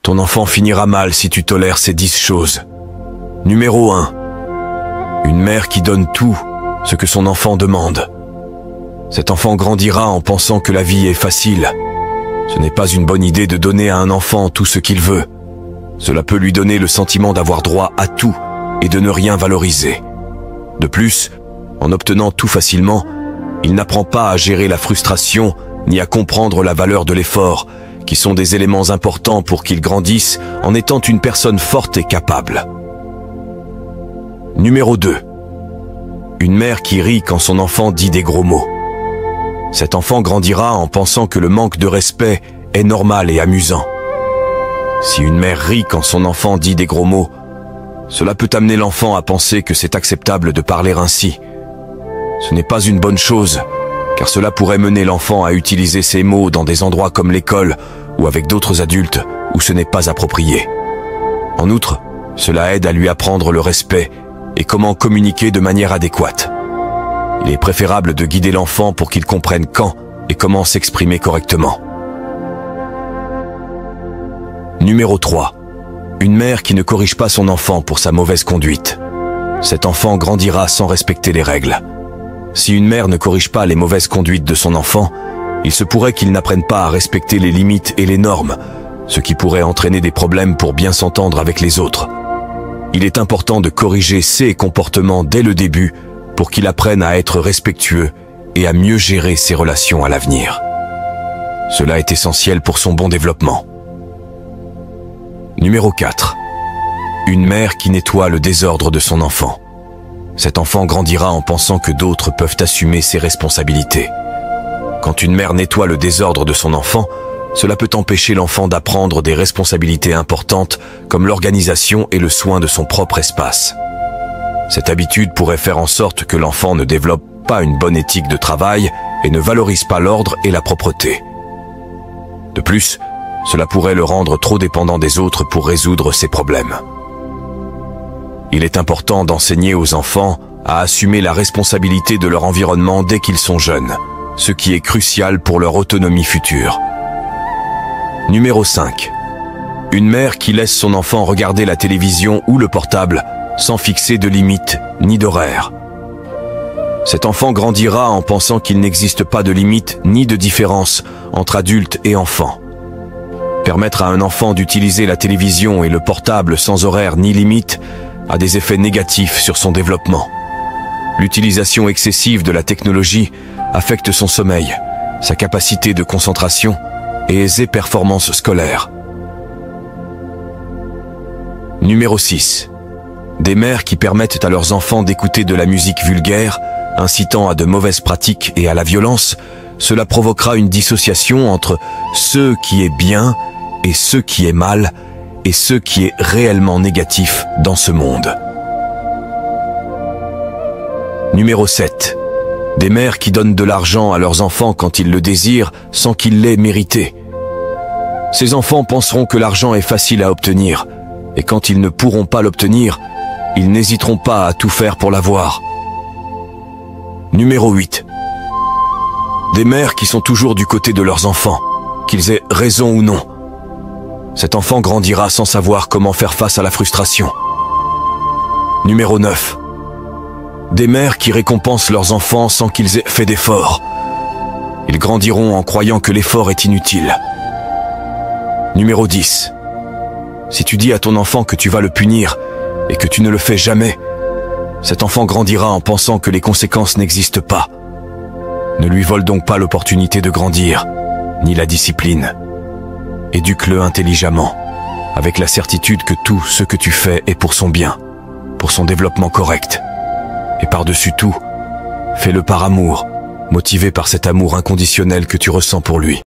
Ton enfant finira mal si tu tolères ces 10 choses. Numéro 1. Une mère qui donne tout ce que son enfant demande. Cet enfant grandira en pensant que la vie est facile. Ce n'est pas une bonne idée de donner à un enfant tout ce qu'il veut. Cela peut lui donner le sentiment d'avoir droit à tout et de ne rien valoriser. De plus, en obtenant tout facilement, il n'apprend pas à gérer la frustration ni à comprendre la valeur de l'effort, qui sont des éléments importants pour qu'il grandisse en étant une personne forte et capable. Numéro 2. Une mère qui rit quand son enfant dit des gros mots. Cet enfant grandira en pensant que le manque de respect est normal et amusant. Si une mère rit quand son enfant dit des gros mots, cela peut amener l'enfant à penser que c'est acceptable de parler ainsi. Ce n'est pas une bonne chose, car cela pourrait mener l'enfant à utiliser ces mots dans des endroits comme l'école ou avec d'autres adultes où ce n'est pas approprié. En outre, cela aide à lui apprendre le respect et comment communiquer de manière adéquate. Il est préférable de guider l'enfant pour qu'il comprenne quand et comment s'exprimer correctement. Numéro 3. Une mère qui ne corrige pas son enfant pour sa mauvaise conduite. Cet enfant grandira sans respecter les règles. Si une mère ne corrige pas les mauvaises conduites de son enfant, il se pourrait qu'il n'apprenne pas à respecter les limites et les normes, ce qui pourrait entraîner des problèmes pour bien s'entendre avec les autres. Il est important de corriger ses comportements dès le début pour qu'il apprenne à être respectueux et à mieux gérer ses relations à l'avenir. Cela est essentiel pour son bon développement. Numéro 4. Une mère qui nettoie le désordre de son enfant. Cet enfant grandira en pensant que d'autres peuvent assumer ses responsabilités. Quand une mère nettoie le désordre de son enfant, cela peut empêcher l'enfant d'apprendre des responsabilités importantes comme l'organisation et le soin de son propre espace. Cette habitude pourrait faire en sorte que l'enfant ne développe pas une bonne éthique de travail et ne valorise pas l'ordre et la propreté. De plus, cela pourrait le rendre trop dépendant des autres pour résoudre ses problèmes. Il est important d'enseigner aux enfants à assumer la responsabilité de leur environnement dès qu'ils sont jeunes, ce qui est crucial pour leur autonomie future. Numéro 5. Une mère qui laisse son enfant regarder la télévision ou le portable sans fixer de limites ni d'horaire. Cet enfant grandira en pensant qu'il n'existe pas de limite ni de différence entre adultes et enfants. Permettre à un enfant d'utiliser la télévision et le portable sans horaire ni limite a des effets négatifs sur son développement. L'utilisation excessive de la technologie affecte son sommeil, sa capacité de concentration et ses performances scolaires. Numéro 6. Des mères qui permettent à leurs enfants d'écouter de la musique vulgaire, incitant à de mauvaises pratiques et à la violence, cela provoquera une dissociation entre ce qui est bien et ce qui est mal, et ce qui est réellement négatif dans ce monde. Numéro 7. Des mères qui donnent de l'argent à leurs enfants quand ils le désirent sans qu'ils l'aient mérité. Ces enfants penseront que l'argent est facile à obtenir, et quand ils ne pourront pas l'obtenir, ils n'hésiteront pas à tout faire pour l'avoir. Numéro 8. Des mères qui sont toujours du côté de leurs enfants, qu'ils aient raison ou non. Cet enfant grandira sans savoir comment faire face à la frustration. Numéro 9. Des mères qui récompensent leurs enfants sans qu'ils aient fait d'efforts. Ils grandiront en croyant que l'effort est inutile. Numéro 10. Si tu dis à ton enfant que tu vas le punir et que tu ne le fais jamais, cet enfant grandira en pensant que les conséquences n'existent pas. Ne lui vole donc pas l'opportunité de grandir, ni la discipline. Éduque-le intelligemment, avec la certitude que tout ce que tu fais est pour son bien, pour son développement correct. Et par-dessus tout, fais-le par amour, motivé par cet amour inconditionnel que tu ressens pour lui.